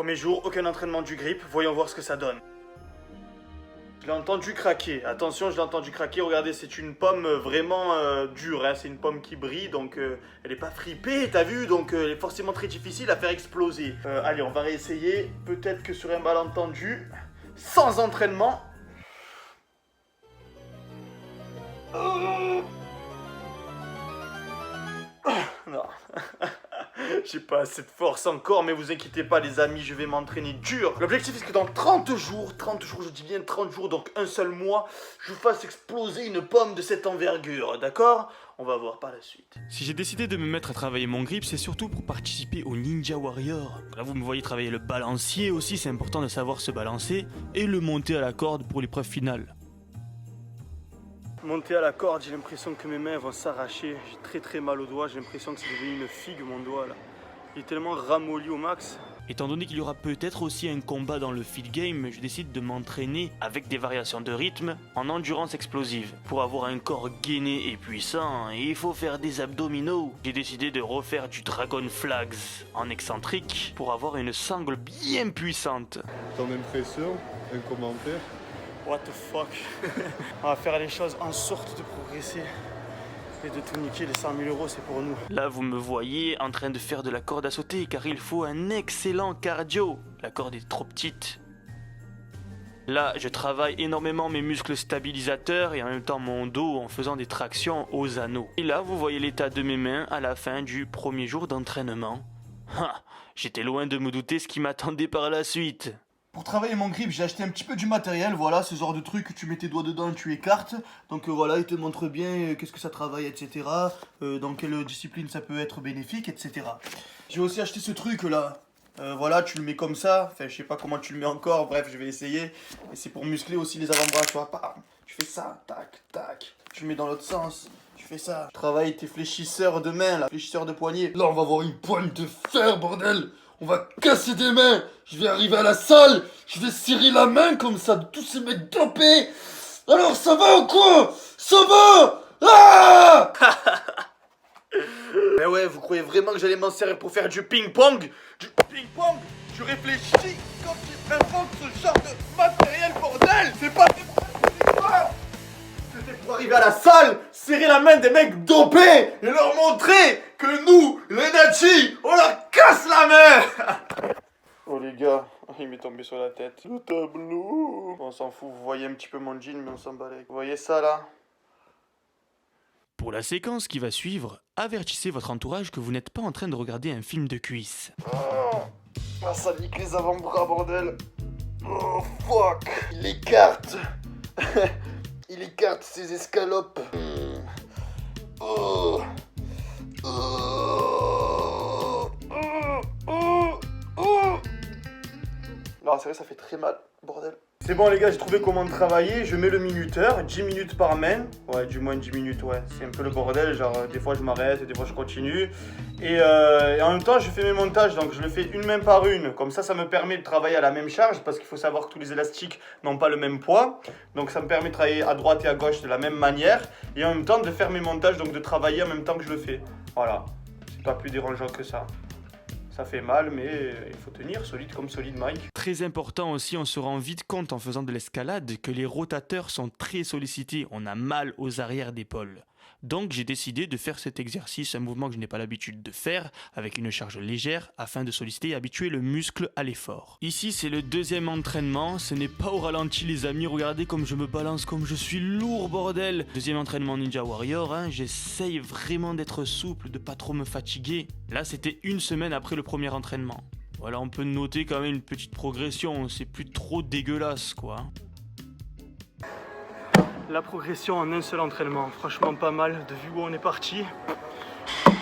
Premier jour, aucun entraînement du grip, voyons voir ce que ça donne. Je l'ai entendu craquer, attention je l'ai entendu craquer, regardez c'est une pomme vraiment dure, hein. C'est une pomme qui brille donc elle est pas fripée, t'as vu, donc elle est forcément très difficile à faire exploser. Allez on va réessayer, peut-être que sur un malentendu, sans entraînement. Non. J'ai pas assez de force encore, mais vous inquiétez pas les amis, je vais m'entraîner dur. L'objectif c'est que dans 30 jours, je dis bien 30 jours, donc un seul mois, je fasse exploser une pomme de cette envergure, d'accord? On va voir par la suite. Si j'ai décidé de me mettre à travailler mon grip, c'est surtout pour participer au Ninja Warrior. Là vous me voyez travailler le balancier aussi, c'est important de savoir se balancer, et le monter à la corde pour l'épreuve finale. Monter à la corde, j'ai l'impression que mes mains vont s'arracher, j'ai très mal au doigt, j'ai l'impression que c'est devenu une figue mon doigt là. Il est tellement ramolli au max. Étant donné qu'il y aura peut-être aussi un combat dans le feed game, je décide de m'entraîner avec des variations de rythme en endurance explosive. Pour avoir un corps gainé et puissant, il faut faire des abdominaux. J'ai décidé de refaire du Dragon Flags en excentrique pour avoir une sangle bien puissante. Ton impression, un commentaire? What the fuck. On va faire les choses en sorte de progresser. Et de tout niquer, les 100 000 €, c'est pour nous. Là, vous me voyez en train de faire de la corde à sauter car il faut un excellent cardio. La corde est trop petite. Là, je travaille énormément mes muscles stabilisateurs et en même temps mon dos en faisant des tractions aux anneaux. Et là, vous voyez l'état de mes mains à la fin du premier jour d'entraînement. J'étais loin de me douter ce qui m'attendait par la suite. Pour travailler mon grip, j'ai acheté un petit peu du matériel, voilà, ce genre de truc que tu mets tes doigts dedans et tu écartes. Donc voilà, il te montre bien qu'est-ce que ça travaille, etc. Dans quelle discipline ça peut être bénéfique, etc. J'ai aussi acheté ce truc là. Voilà, tu le mets comme ça. Enfin, je sais pas comment tu le mets encore, bref, je vais essayer. Et c'est pour muscler aussi les avant-bras, tu vois. Bam, tu fais ça, tac, tac. Tu le mets dans l'autre sens. Tu fais ça. Travaille tes fléchisseurs de main, là, fléchisseurs de poignet. Là, on va avoir une poigne de fer, bordel! On va casser des mains! Je vais arriver à la salle! Je vais serrer la main comme ça de tous ces mecs dopés! Alors, ça va ou quoi? Ça va? Ah! Mais ouais, vous croyez vraiment que j'allais m'en servir pour faire du ping-pong? Du ping-pong? Tu réfléchis quand tu inventes ce genre de matériel, bordel! C'est pas C'était pour arriver à la salle, serrer la main des mecs dopés et leur montrer que nous, les Nachi, on leur casse la main! Oh les gars, il m'est tombé sur la tête. Le tableau. On s'en fout, vous voyez un petit peu mon jean, mais on s'en bat les. Vous voyez ça là? Pour la séquence qui va suivre, avertissez votre entourage que vous n'êtes pas en train de regarder un film de cuisses. Ah, ça nique les avant-bras, bordel. Oh fuck. Il écarte. Il écarte ses escalopes. Oh. Non, c'est vrai, ça fait très mal, bordel. C'est bon les gars, j'ai trouvé comment travailler. Je mets le minuteur, 10 minutes par main. Ouais, du moins 10 minutes, ouais. C'est un peu le bordel, genre des fois je m'arrête, des fois je continue. Et en même temps, je fais mes montages, donc je le fais une main par une. Comme ça me permet de travailler à la même charge, parce qu'il faut savoir que tous les élastiques n'ont pas le même poids. Donc ça me permet de travailler à droite et à gauche de la même manière. Et en même temps de faire mes montages, donc de travailler en même temps que je le fais. Voilà, c'est pas plus dérangeant que ça. Ça fait mal, mais il faut tenir, solide comme solide Mike. Très important aussi, on se rend vite compte en faisant de l'escalade que les rotateurs sont très sollicités, on a mal aux arrières d'épaule. Donc j'ai décidé de faire cet exercice, un mouvement que je n'ai pas l'habitude de faire, avec une charge légère, afin de solliciter et habituer le muscle à l'effort. Ici c'est le deuxième entraînement, ce n'est pas au ralenti les amis, regardez comme je me balance, comme je suis lourd bordel. Deuxième entraînement Ninja Warrior, j'essaye vraiment d'être souple, de pas trop me fatiguer. Là c'était une semaine après le premier entraînement. Voilà, on peut noter quand même une petite progression, c'est plus trop dégueulasse quoi. La progression en un seul entraînement, franchement pas mal, de vu où on est parti.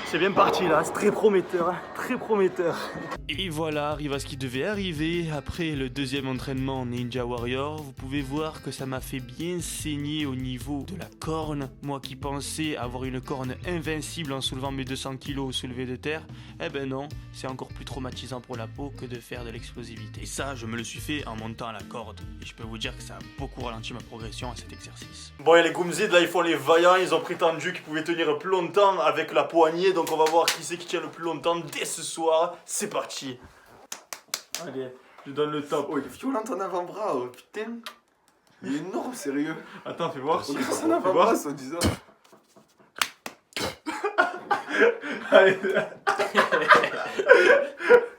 C'est bien parti là, c'est très prometteur, très prometteur. Et voilà, arrive à ce qui devait arriver. Après le deuxième entraînement Ninja Warrior, vous pouvez voir que ça m'a fait bien saigner au niveau de la corne. Moi qui pensais avoir une corne invincible en soulevant mes 200 kg au soulevé de terre, eh ben non, c'est encore plus traumatisant pour la peau que de faire de l'explosivité. Et ça, je me le suis fait en montant à la corde. Et je peux vous dire que ça a beaucoup ralenti ma progression à cet exercice. Bon, et les Goomzid là, ils font les vaillants, ils ont prétendu qu'ils pouvaient tenir plus longtemps avec la poignée. Donc on va voir qui c'est qui tient le plus longtemps dès ce soir. C'est parti. Allez, je donne le top. Oh, il est violent ton avant-bras, oh, putain. Il est énorme, sérieux. Attends, fais voir. On dirait son avant-bras, soi-disant. Allez,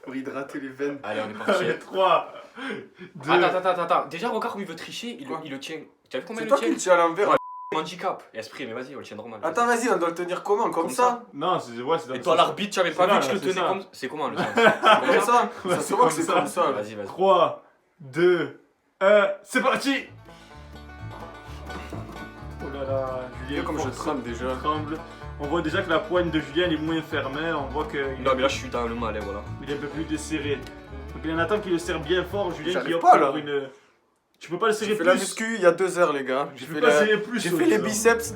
Pour hydrater les veines. Allez, on est parti. allez, 3, 2... Attends. Déjà, regarde où il veut tricher. Il le tient. Tu as vu combien C'est il toi le qui tient? le tiens à l'envers. Handicap. Esprit, mais vas-y, on le tient normal. Attends, vas-y, on doit le tenir comment? Comme ça? Non, c'est dans Et le toi, sens. l'arbitre, tu avais pas C'est vu là, que je le là, c'est tenais ça. comme. C'est comment le sens? Comme ça? Ouais, Ça c'est se voit que comme c'est ça. comme ça. Vas-y. 3, 2, 1, c'est parti. Oh là là, Julien, Comme je force, tremble déjà. tremble. On voit déjà que la poigne de Julien elle est moins fermée, on voit qu'il Non, mais là, je suis dans le mal, et voilà. est un peu plus desserré. Donc il y en a un qui le serre bien fort, Julien J'arrive qui opte pas, là. pour une... Tu peux pas le serrer J'ai fait plus. la muscu il y a 2 heures, les gars. Tu peux pas serrer plus. J'ai sur fait le les sort. biceps.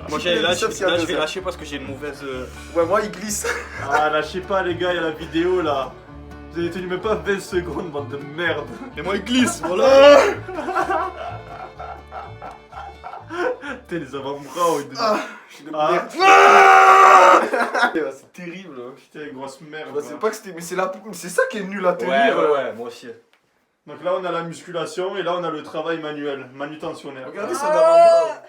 Moi, J'ai fait les là, biceps il y a je 2 vais heures. lâcher parce que j'ai une mauvaise. Ouais, moi, il glisse. Ah lâchez pas les gars, il y a la vidéo là. Vous avez tenu même pas 20 secondes, bande de merde. Et moi, il glisse, voilà. Putain les avant-bras, ils Ah, je suis de Ah. merde. Ah c'est terrible. Putain grosse merde. Bah, c'est pas que c'était. Mais c'est ça qui est nul à tenir. Ouais, moi aussi. Donc là on a la musculation et là on a le travail manuel, manutentionnaire. Regardez son avant-bras.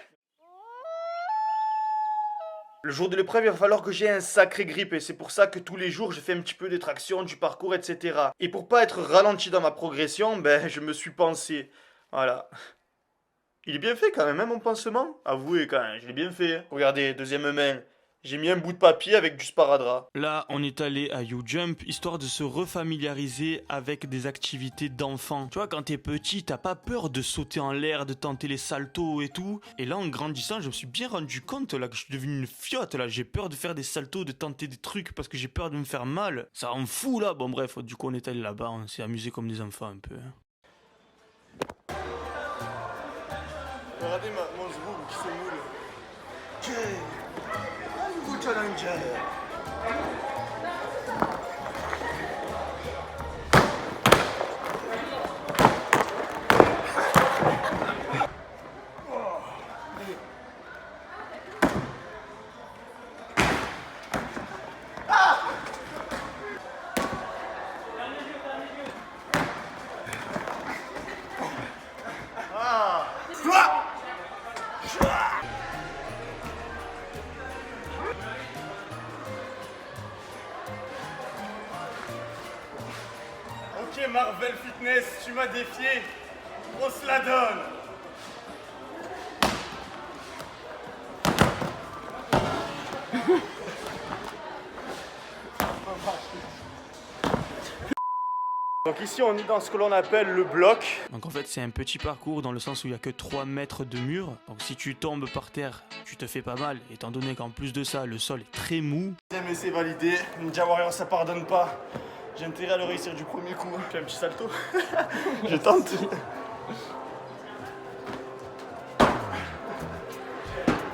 Le jour de l'épreuve, il va falloir que j'ai un sacré grip et c'est pour ça que tous les jours je fais un petit peu des tractions, du parcours, etc. Et pour pas être ralenti dans ma progression, ben je me suis pensé. Voilà. Il est bien fait quand même, hein, mon pansement. Avouez quand même, je l'ai bien fait. Regardez, deuxième main. J'ai mis un bout de papier avec du sparadrap. Là, on est allé à YouJump, histoire de se refamiliariser avec des activités d'enfants. Tu vois, quand t'es petit, t'as pas peur de sauter en l'air, de tenter les saltos et tout. Et là, en grandissant, je me suis bien rendu compte là que je suis devenu une fiotte. Là, j'ai peur de faire des saltos, de tenter des trucs parce que j'ai peur de me faire mal. Ça rend fou là. Bon bref, du coup, on est allé là-bas, on s'est amusé comme des enfants un peu. Regardez mon zrouble qui se moule. Un nouveau challenger. Ok Marvel Fitness, tu m'as défié, on se la donne. Donc ici on est dans ce que l'on appelle le bloc. Donc en fait c'est un petit parcours dans le sens où il n'y a que 3 mètres de mur. Donc si tu tombes par terre, tu te fais pas mal, étant donné qu'en plus de ça, le sol est très mou. Mais c'est validé, Ninja Warrior ça pardonne pas. J'ai intérêt à le réussir du premier coup. Je fais un petit salto. Je tente.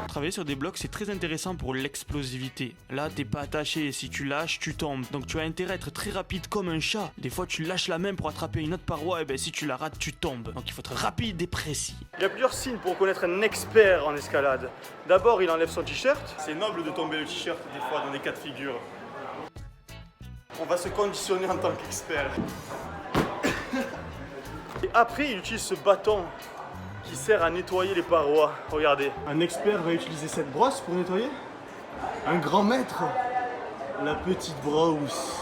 Travailler sur des blocs, c'est très intéressant pour l'explosivité. Là, t'es pas attaché et si tu lâches, tu tombes. Donc tu as intérêt à être très rapide comme un chat. Des fois, tu lâches la main pour attraper une autre paroi et ben si tu la rates, tu tombes. Donc il faut être rapide et précis. Il y a plusieurs signes pour reconnaître un expert en escalade. D'abord, il enlève son t-shirt. C'est noble de tomber le t-shirt des fois dans des cas de figure. On va se conditionner en tant qu'expert. Et après, il utilise ce bâton qui sert à nettoyer les parois. Regardez. Un expert va utiliser cette brosse pour nettoyer. Un grand maître, la petite brosse.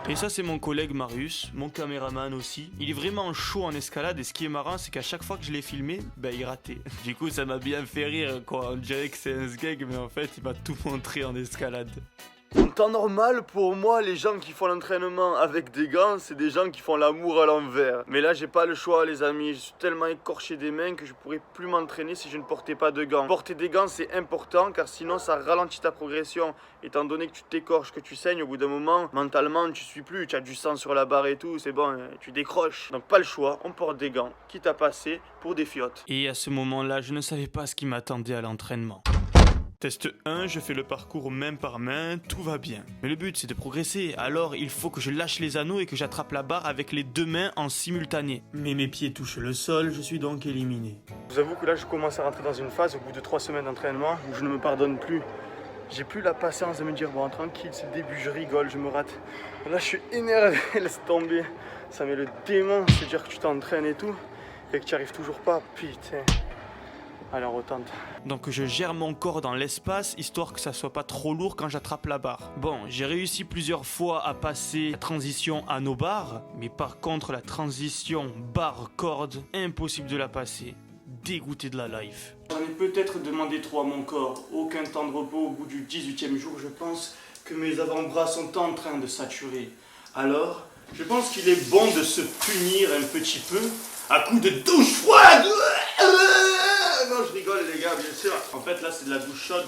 Et ça c'est mon collègue Marius, mon caméraman aussi. Il est vraiment chaud en escalade et ce qui est marrant c'est qu'à chaque fois que je l'ai filmé, ben il ratait. Du coup ça m'a bien fait rire quoi. On dirait que c'est un sgeg mais en fait il m'a tout montré en escalade. En temps normal, pour moi, les gens qui font l'entraînement avec des gants, c'est des gens qui font l'amour à l'envers. Mais là, j'ai pas le choix, les amis. Je suis tellement écorché des mains que je pourrais plus m'entraîner si je ne portais pas de gants. Porter des gants, c'est important car sinon, ça ralentit ta progression. Étant donné que tu t'écorches, que tu saignes, au bout d'un moment, mentalement, tu suis plus. Tu as du sang sur la barre et tout, c'est bon, tu décroches. Donc, pas le choix, on porte des gants, quitte à passer pour des fiottes. Et à ce moment-là, je ne savais pas ce qui m'attendait à l'entraînement. Test 1, je fais le parcours main par main, tout va bien. Mais le but c'est de progresser, alors il faut que je lâche les anneaux et que j'attrape la barre avec les 2 mains en simultané. Mais mes pieds touchent le sol, je suis donc éliminé. Je vous avoue que là je commence à rentrer dans une phase au bout de 3 semaines d'entraînement où je ne me pardonne plus J'ai plus la patience de me dire bon tranquille, c'est le début, je rigole, je me rate. Là je suis énervé, laisse tomber. Ça met le démon, c'est dire que tu t'entraînes et tout et que tu n'y arrives toujours pas, putain. Allez on retente. Donc je gère mon corps dans l'espace, histoire que ça soit pas trop lourd quand j'attrape la barre. Bon, j'ai réussi plusieurs fois à passer la transition à nos barres, mais par contre la transition barre-corde, impossible de la passer. Dégoûté de la life. J'en ai peut-être demandé trop à mon corps. Aucun temps de repos au bout du 18e jour, je pense que mes avant-bras sont en train de saturer. Alors, je pense qu'il est bon de se punir un petit peu à coups de douche froide. Non, je rigole les gars, bien sûr. En fait, là, c'est de la douche chaude.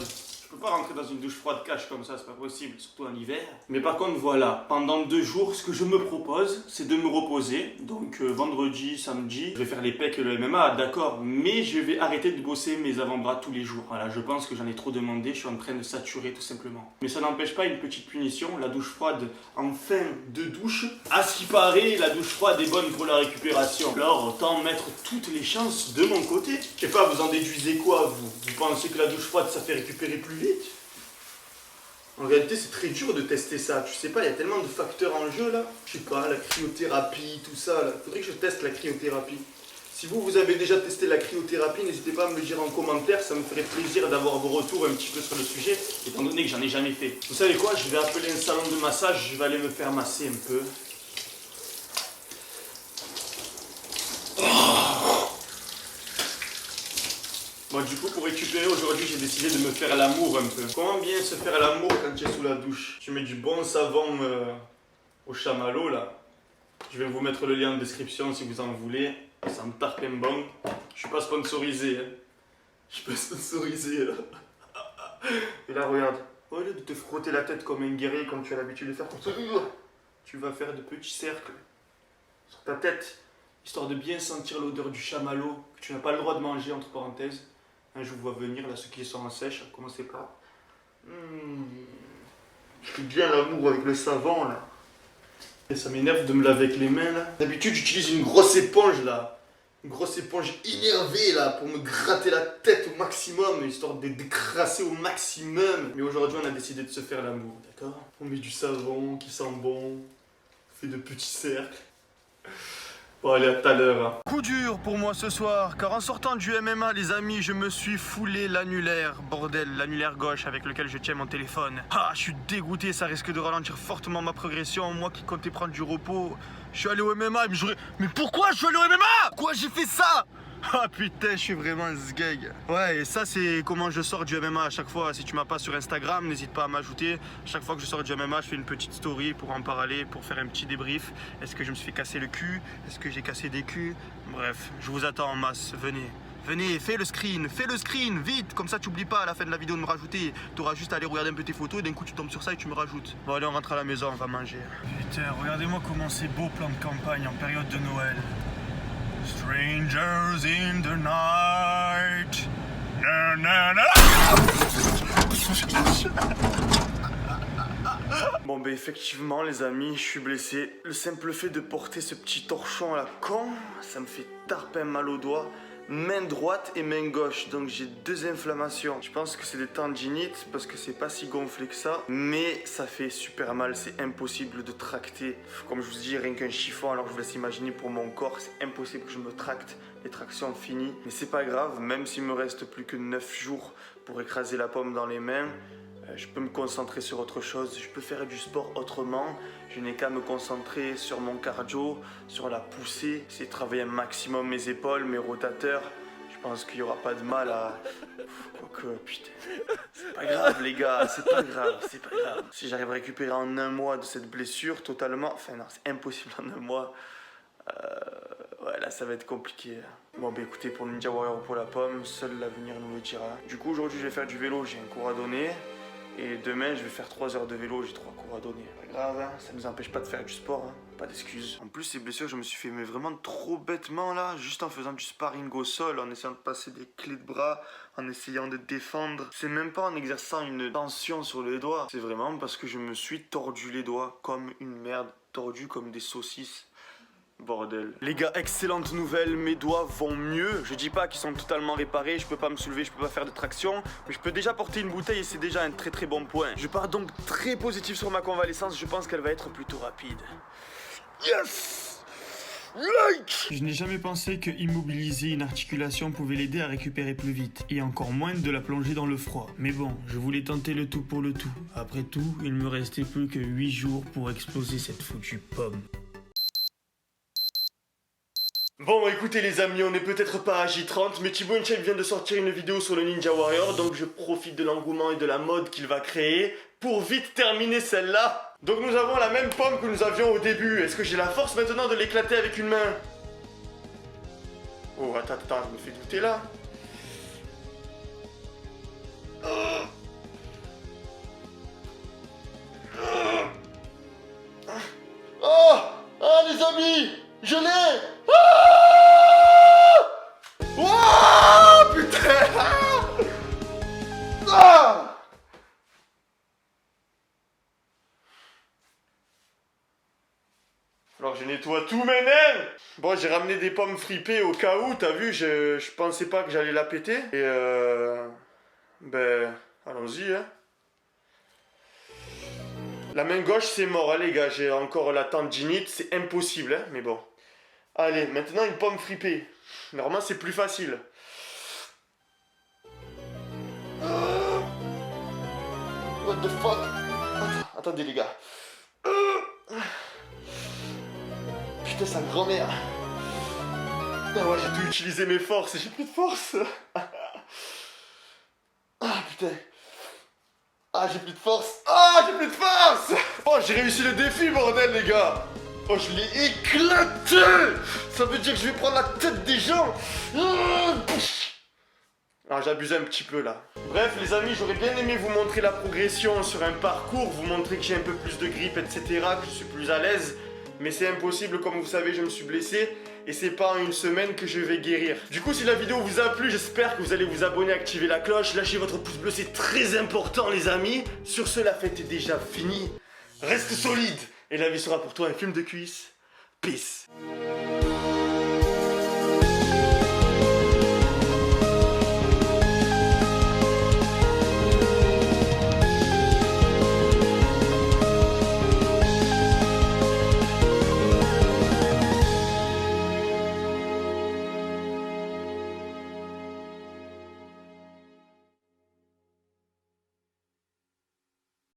Je peux pas rentrer dans une douche froide cache comme ça, c'est pas possible, surtout en hiver. Mais par contre, voilà, pendant 2 jours, ce que je me propose, c'est de me reposer. Donc, vendredi, samedi, je vais faire les pecs et le MMA, d'accord. Mais je vais arrêter de bosser mes avant-bras tous les jours. Voilà, je pense que j'en ai trop demandé, je suis en train de saturer tout simplement. Mais ça n'empêche pas une petite punition, la douche froide en fin de douche. À ce qui paraît, la douche froide est bonne pour la récupération. Alors, autant mettre toutes les chances de mon côté. Je sais pas, vous en déduisez quoi, vous? Vous pensez que la douche froide, ça fait récupérer plus vite? En réalité, c'est très dur de tester ça. Tu sais pas, il y a tellement de facteurs en jeu là. Je sais pas, la cryothérapie, tout ça là. Faudrait que je teste la cryothérapie. Si vous avez déjà testé la cryothérapie, n'hésitez pas à me le dire en commentaire. Ça me ferait plaisir d'avoir vos retours un petit peu sur le sujet, étant donné que j'en ai jamais fait. Vous savez quoi? Je vais appeler un salon de massage. Je vais aller me faire masser un peu. Bon, du coup, pour récupérer aujourd'hui, j'ai décidé de me faire l'amour un peu. Comment bien se faire l'amour quand tu es sous la douche? Tu mets du bon savon au chamallow là. Je vais vous mettre le lien en description si vous en voulez. Ça me tarpe un bon. Je suis pas sponsorisé. Hein. Je suis pas sponsorisé là. Et là, regarde. Au lieu de te frotter la tête comme un guerrier, comme tu as l'habitude de faire, tu vas faire de petits cercles sur ta tête, histoire de bien sentir l'odeur du chamallow que tu n'as pas le droit de manger, entre parenthèses. Hein, je vous vois venir, là, ceux qui sont en sèche, commencez pas. Je fais bien l'amour avec le savon, là. Et ça m'énerve de me laver avec les mains, là. D'habitude, j'utilise une grosse éponge, là. Une grosse éponge énervée, là, pour me gratter la tête au maximum, histoire de décrasser au maximum. Mais aujourd'hui, on a décidé de se faire l'amour, d'accord? On met du savon qui sent bon, on fait de petits cercles. Bon allez, à tout à l'heure. Hein. Coup dur pour moi ce soir, car en sortant du MMA, les amis, je me suis foulé l'annulaire. Bordel, l'annulaire gauche avec lequel je tiens mon téléphone. Ah, je suis dégoûté, ça risque de ralentir fortement ma progression. Moi qui comptais prendre du repos, je suis allé au MMA et mais pourquoi je suis allé au MMA? Quoi, j'ai fait ça? Ah putain, je suis vraiment un sgeg. Ouais, et ça c'est comment je sors du MMA à chaque fois. Si tu m'as pas sur Instagram, n'hésite pas à m'ajouter. Chaque fois que je sors du MMA, je fais une petite story pour en parler, pour faire un petit débrief. Est-ce que je me suis fait casser le cul? Est-ce que j'ai cassé des culs? Bref, je vous attends en masse, venez. Venez, fais le screen, vite. Comme ça tu oublies pas à la fin de la vidéo de me rajouter. Tu auras juste à aller regarder un peu tes photos et d'un coup tu tombes sur ça et tu me rajoutes. Bon allez, on rentre à la maison, on va manger. Putain, regardez-moi comment c'est beau plan de campagne en période de Noël. Strangers in the night. Na, na, na. Bon ben effectivement les amis, je suis blessé. Le simple fait de porter ce petit torchon à la con, ça me fait tarpin mal au doigt. Main droite et main gauche, donc j'ai 2 inflammations. Je pense que c'est des tendinites parce que c'est pas si gonflé que ça, mais ça fait super mal, c'est impossible de tracter. Comme je vous dis, rien qu'un chiffon, alors je vous laisse imaginer pour mon corps, c'est impossible que je me tracte. Les tractions finies, mais c'est pas grave, même s'il me reste plus que 9 jours pour écraser la pomme dans les mains. Je peux me concentrer sur autre chose, je peux faire du sport autrement. Je n'ai qu'à me concentrer sur mon cardio, sur la poussée, c'est travailler un maximum mes épaules, mes rotateurs. Je pense qu'il n'y aura pas de mal à... Quoique, putain, c'est pas grave les gars, c'est pas grave. Si j'arrive à récupérer en 1 mois de cette blessure totalement, enfin non, c'est impossible en 1 mois. Ouais, là ça va être compliqué. Bon bah écoutez, pour Ninja Warrior ou pour la pomme, seul l'avenir nous le dira. Du coup aujourd'hui je vais faire du vélo, j'ai un cours à donner. Et demain, je vais faire 3 heures de vélo, j'ai 3 cours à donner. Pas grave, hein, ça ne nous empêche pas de faire du sport, hein, pas d'excuses. En plus, ces blessures, je me suis fait mais vraiment trop bêtement là, juste en faisant du sparring au sol, en essayant de passer des clés de bras, en essayant de défendre. C'est même pas en exerçant une tension sur les doigts, c'est vraiment parce que je me suis tordu les doigts comme une merde, tordu comme des saucisses. Bordel. Les gars, excellente nouvelle, mes doigts vont mieux. Je dis pas qu'ils sont totalement réparés, je peux pas me soulever, je peux pas faire de traction, mais je peux déjà porter une bouteille et c'est déjà un très très bon point. Je pars donc très positif sur ma convalescence, je pense qu'elle va être plutôt rapide. Yes! Like! Je n'ai jamais pensé que immobiliser une articulation pouvait l'aider à récupérer plus vite, et encore moins de la plonger dans le froid. Mais bon, je voulais tenter le tout pour le tout. Après tout, il me restait plus que 8 jours pour exploser cette foutue pomme. Bon écoutez les amis, on n'est peut-être pas à J30, mais Thibaut InShape vient de sortir une vidéo sur le Ninja Warrior, donc je profite de l'engouement et de la mode qu'il va créer pour vite terminer celle-là. Donc nous avons la même pomme que nous avions au début. Est-ce que j'ai la force maintenant de l'éclater avec une main? Oh attends, je me fais douter là. Oh! Ah les amis! Je l'ai! Wouah! Putain! Ah! Alors je nettoie tous mes nains. Bon, j'ai ramené des pommes fripées au cas où, t'as vu, je pensais pas que j'allais la péter. Et ben, allons-y, hein. La main gauche, c'est mort, hein, les gars, j'ai encore la tendinite, c'est impossible, hein, mais bon. Allez, maintenant une pomme fripée. Normalement, c'est plus facile. What the fuck? Attendez, les gars. Putain, sa grand-mère. Ah ouais, j'ai dû utiliser mes forces et j'ai plus de force. Ah putain. Ah, j'ai plus de force. Ah, j'ai plus de force. Oh, j'ai réussi le défi, bordel, les gars. Oh, je l'ai éclaté. Ça veut dire que je vais prendre la tête des gens. Ah, j'abuse un petit peu là. Bref, les amis, j'aurais bien aimé vous montrer la progression sur un parcours, vous montrer que j'ai un peu plus de grippe, etc., que je suis plus à l'aise. Mais c'est impossible, comme vous savez, je me suis blessé. Et c'est pas en une semaine que je vais guérir. Du coup, si la vidéo vous a plu, j'espère que vous allez vous abonner, activer la cloche, lâcher votre pouce bleu, c'est très important, les amis. Sur ce, la fête est déjà finie. Reste solide, et la vie sera pour toi un film de cuisse. Peace.